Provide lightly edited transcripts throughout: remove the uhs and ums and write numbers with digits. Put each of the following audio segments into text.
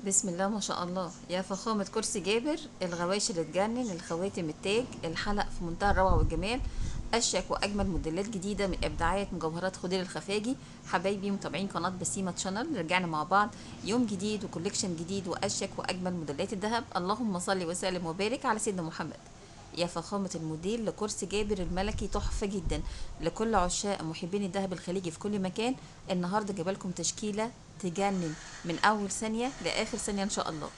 بسم الله ما شاء الله، يا فخامة كرسي جابر، الغوايش اللي تجنن، الخواتم التاج، الحلق في منتهى الروعة والجمال، أشيك وأجمل موديلات جديدة من إبداعات مجوهرات خدير الخفاجي. حبايبي متابعين قناة بسيمة شانل، رجعنا مع بعض يوم جديد وكوليكشن جديد وأشيك وأجمل موديلات الذهب. اللهم صل وسلم وبارك على سيدنا محمد. يا فخامة الموديل لكرسي جابر الملكي، تحفة جدا لكل عشاق محبين الذهب الخليجي في كل مكان. النهارده جايبالكم تشكيلة تجنن من أول ثانية لآخر ثانية إن شاء الله.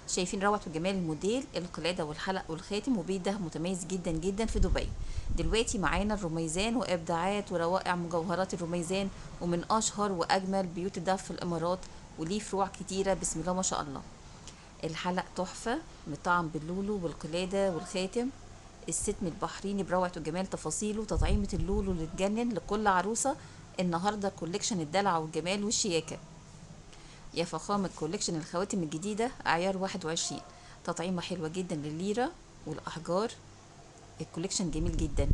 شايفين روعة وجمال الموديل، القلادة والحلق والخاتم، وبيت ده متميز جدا جدا في دبي. دلوقتي معانا الرميزان وإبداعات وروائع مجوهرات الرميزان، ومن أشهر وأجمل بيوت الدهب في الإمارات، وليه فروع كتيرة بسم الله ما شاء الله. الحلق تحفة مطعم باللولو والقلادة والخاتم، الستم البحريني بروعة وجمال تفاصيله، تطعيمة اللولو اللي تجنن لكل عروسة. النهاردة كوليكشن الدلع والجمال والشياكة. يا فخامة كوليكشن الخواتم الجديدة أعيار 21، تطعيمة حلوة جدا للليرة والأحجار. الكوليكشن جميل جدا،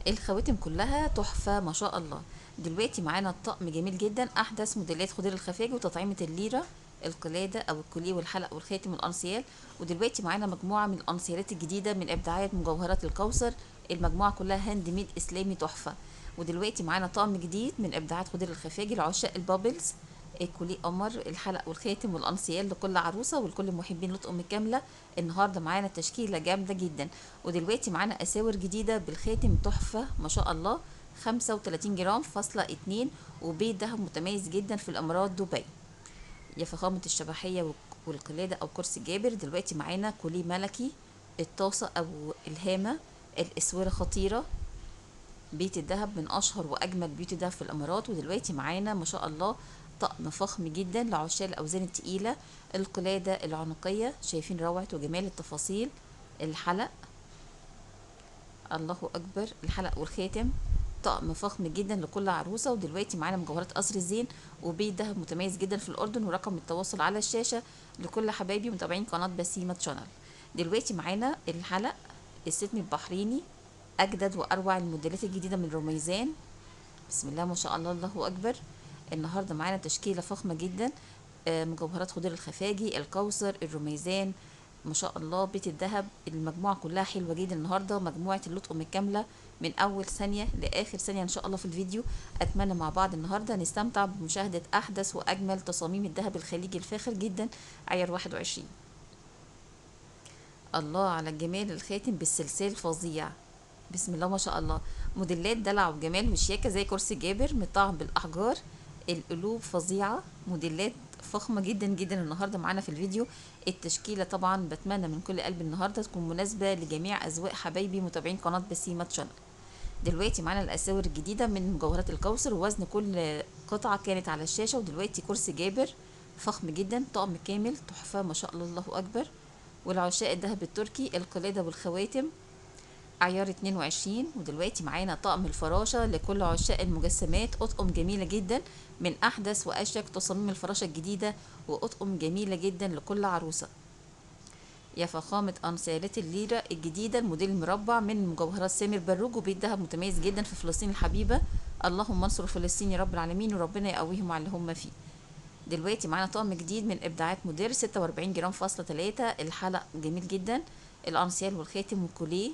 الخواتم كلها تحفة ما شاء الله. دلوقتي معانا الطقم جميل جدا، أحدث موديلات خضير الخفاجي وتطعيمة الليرة، القلادة أو الكوليه والحلق والخاتم والأنسيال. ودلوقتي معانا مجموعة من الأنسيالات الجديدة من إبداعات مجوهرات الكوثر، المجموعة كلها هاند ميد إسلامي تحفة. ودلوقتي معانا طقم جديد من إبداعات خضير الخفاجي لعشاق البابلز، الكوليه قمر، الحلق والخاتم والانسيال لكل عروسه ولكل محبين لطقم كامله. النهارده معانا تشكيله جامده جدا. ودلوقتي معانا اساور جديده بالخاتم تحفه ما شاء الله، 35 جرام فاصلة 2، وبيت دهب متميز جدا في الامارات دبي. يا فخامه الشبحيه والقلاده او كرسي جابر، دلوقتي معانا كوليه ملكي، الطاسه او الهامه، الاسوره خطيره، بيت الذهب من اشهر واجمل بيوت الذهب في الامارات. ودلوقتي معانا ما شاء الله طقم فخم جدا لعشاق الاوزان التقيله، القلاده العنقيه، شايفين روعه وجمال التفاصيل، الحلق، الله اكبر، الحلق والخاتم، طقم فخم جدا لكل عروسه. ودلوقتي معانا مجوهرات قصر الزين وبيت دهب متميز جدا في الاردن، ورقم التواصل على الشاشه لكل حبايبي متابعين قناه بسيمه شانل. دلوقتي معانا الحلق الستمي البحريني، اجدد واروع الموديلات الجديده من رميزان، بسم الله ما شاء الله الله اكبر. النهارده معانا تشكيله فخمه جدا، مجوهرات خضير الخفاجي، الكوثر، الرميزان، ما شاء الله بيت الذهب، المجموعه كلها حلوه جدا. النهارده مجموعه اللطقم الكامله من اول ثانيه لاخر ثانيه ان شاء الله في الفيديو. اتمنى مع بعض النهارده نستمتع بمشاهده احدث واجمل تصاميم الذهب الخليجي الفاخر جدا عيار 21. الله على الجمال، الخاتم بالسلسال فظيع، بسم الله ما شاء الله. موديلات دلع وجمال وشياكة زي كرسي جابر مطعم بالأحجار، القلوب فظيعة، موديلات فخمة جدا جدا النهاردة معانا في الفيديو. التشكيلة طبعا بتمنى من كل قلب النهاردة تكون مناسبة لجميع أذواق حبايبي متابعين قناة بسيمة شانل. دلوقتي معانا الأساور الجديدة من مجوهرات الكوثر، ووزن كل قطعة كانت على الشاشة. ودلوقتي كرسي جابر فخم جدا، طقم كامل تحفة ما شاء الله الله أكبر. والعشاق الذهب التركي، القلادة والخواتم عيار 22. ودلوقتي معانا طقم الفراشة لكل عشاق المجسمات، أطقم جميلة جدا من أحدث وأشيك تصاميم الفراشة الجديدة، وأطقم جميلة جدا لكل عروسة. يا فخامة أنسالات الليرة الجديدة، الموديل المربع من مجوهرات سامر بروج، وبيت دهب متميز جدا في فلسطين الحبيبة. اللهم انصر فلسطين يا رب العالمين، وربنا يقويهم على اللي هم فيه. دلوقتي معانا طقم جديد من إبداعات مودير، 46 جرام فاصلة 3، الحلق جميل جدا، الأنسيال والخاتم والكوليه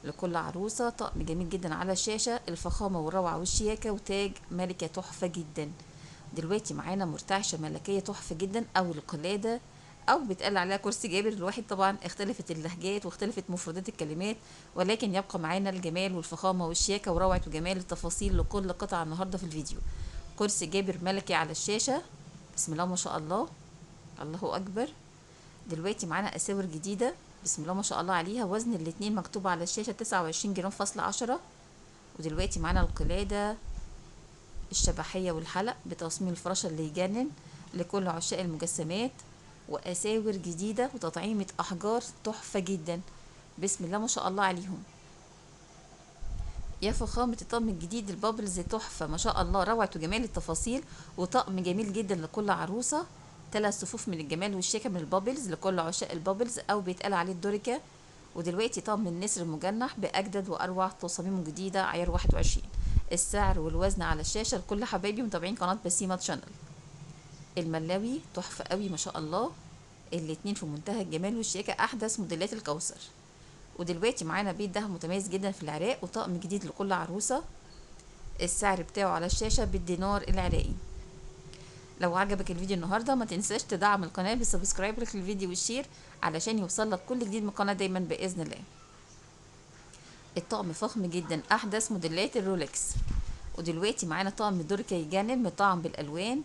لكل عروسة، طقم جميل جدا على الشاشة، الفخامة والروعة والشياكة، وتاج ملكة تحفة جدا. دلوقتي معانا مرتعشة ملكية تحفة جدا، أو القلادة أو بيتقال عليها كرسي جابر. الواحد طبعا اختلفت اللهجات واختلفت مفردات الكلمات، ولكن يبقى معانا الجمال والفخامة والشياكة وروعة وجمال التفاصيل لكل قطعة النهاردة في الفيديو. كرسي جابر ملكي على الشاشة، بسم الله ما شاء الله الله أكبر. دلوقتي معانا أساور جديدة بسم الله ما شاء الله عليها، وزن الاتنين مكتوب على الشاشة 29 جرام فاصلة 10. ودلوقتي معانا القلادة الشبحية والحلق بتصميم الفراشة اللي يجنن لكل عشاق المجسمات، وأساور جديدة وتطعيمة أحجار تحفة جدا، بسم الله ما شاء الله عليهم. يا فخامة الطقم الجديد البابلز تحفة ما شاء الله، روعة وجمال التفاصيل، وطقم جميل جدا لكل عروسة. 3 صفوف من الجمال والشياكة من البابلز لكل عشاق البابلز أو بيتقال عليه الدوريكا. ودلوقتي طقم النسر المجنح بأجدد وأروع تصاميمه جديدة عيار 21. السعر والوزن على الشاشة لكل حبايبي متابعين قناة بسيمة شانل. الملاوي تحفة قوي ما شاء الله، الاتنين في منتهى الجمال والشياكة، احدث موديلات الكوثر. ودلوقتي معانا بيت دهب متميز جدا في العراق وطقم جديد لكل عروسة، السعر بتاعه على الشاشة بالدينار العراقي. لو عجبك الفيديو النهارده ما تنساش تدعم القناة بالسبسكرايب للفيديو والشير علشان يوصلك كل جديد من القناة دايما بإذن الله. الطقم فخم جدا، احدث موديلات الرولكس. ودلوقتي معانا طقم دركة يجنن مطعم بالالوان،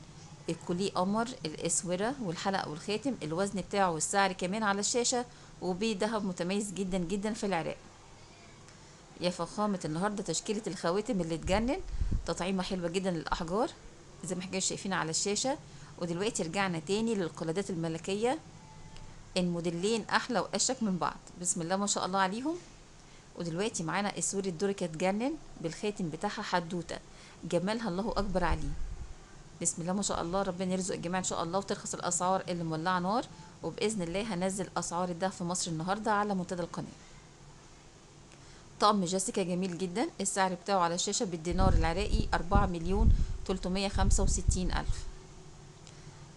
الكوليه قمر، الاسوره والحلقه والخاتم، الوزن بتاعه والسعر كمان على الشاشه، وبيه دهب متميز جدا جدا في العراق. يا فخامه النهارده تشكيله الخواتم اللي تجنن، تطعيمه حلوه جدا للاحجار زي ما احنا شايفين على الشاشه. ودلوقتي رجعنا تاني للقلادات الملكيه، الموديلين احلى واشك من بعض، بسم الله ما شاء الله عليهم. ودلوقتي معانا اسورة دركة تجنن بالخاتم بتاعها حدوتة، جمالها الله اكبر عليه، بسم الله ما شاء الله. ربنا يرزق الجميع ان شاء الله وترخص الاسعار اللي مولعه نار. وباذن الله هنزل اسعار الدهب في مصر النهارده على منتدى القناه. طقم جاسيكا جميل جدا، السعر بتاعه على الشاشه بالدينار العراقي 4,365,000.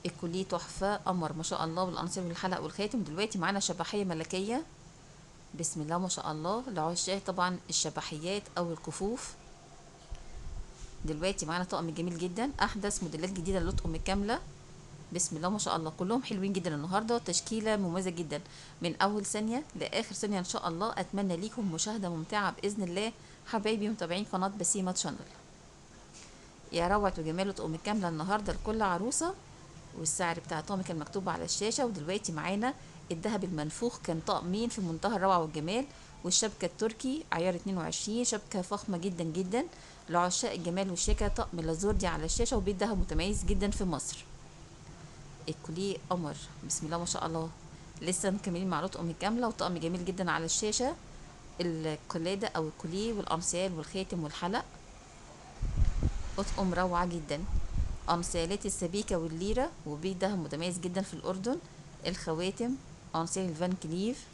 الكوليه تحفه قمر ما شاء الله بالانسير والحلق والخاتم. دلوقتي معانا شبحيه ملكيه، بسم الله ما شاء الله، لعشاق طبعا الشبحيات او الكفوف. دلوقتي معانا طقم جميل جدا، احدث موديلات جديده للطقم كامله، بسم الله ما شاء الله، كلهم حلوين جدا النهارده، تشكيله مميزه جدا من اول ثانيه لاخر ثانيه ان شاء الله. اتمنى ليكم مشاهده ممتعه باذن الله حبايبي متابعين قناه بسيمه شانل. يا روعه وجمال طقم كامله النهارده لكل عروسه، والسعر بتاع الطقم كان مكتوب على الشاشه. ودلوقتي معانا الذهب المنفوخ، كان طقمين في منتهى الروعه والجمال، والشبكه التركي عيار 22، شبكه فخمه جدا جدا لعشاق الجمال والشياكه. طقم لازوردي على الشاشه، وبيت دهب متميز جدا في مصر. الكوليه قمر بسم الله ما شاء الله، لسه مكملين مع طقم كامله وطقم جميل جدا على الشاشه. القلاده او الكوليه والامثال والخاتم والحلق، اطقم روعه جدا. امثالات السبيكه والليره، وبيت دهب متميز جدا في الاردن. الخواتم امثال الفان كليف،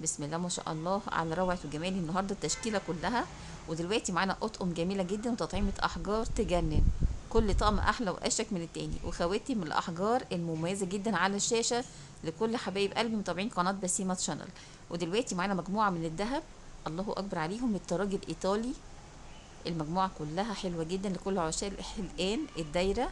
بسم الله ما شاء الله على روعه وجمال النهارده التشكيله كلها. ودلوقتي معانا اطقم جميله جدا وتطعيمه احجار تجنن، كل طقم احلى واشك من التاني، وخواتم من الاحجار المميزه جدا على الشاشه لكل حبايب قلبي متابعين قناه بسيمه شانل. ودلوقتي معانا مجموعه من الذهب الله اكبر عليهم، الطراج الايطالي، المجموعه كلها حلوه جدا لكل عشاق الحلقان الدايره،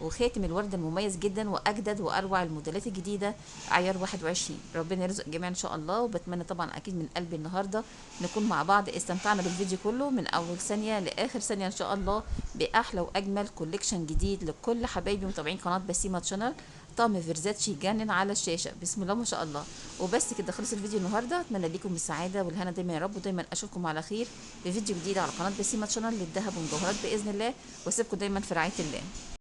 وخاتم الورد المميز جدا واجدد واروع الموديلات الجديده عيار 21. ربنا يرزق الجميع ان شاء الله. وبتمنى طبعا اكيد من قلبي النهارده نكون مع بعض استمتعنا بالفيديو كله من اول ثانيه لاخر ثانيه ان شاء الله، باحلى واجمل كوليكشن جديد لكل حبايبي متابعين قناه بسيمه شانل. طقم فيرزاتشي يجنن على الشاشه، بسم الله ما شاء الله. وبس كده خلص الفيديو النهارده، اتمنى لكم السعاده والهنا دايما يا رب، ودايما اشوفكم على خير في فيديو جديد على قناه بسيمه شانل للذهب والمجوهرات باذن الله، واسيبكم دايما في رعايه الله.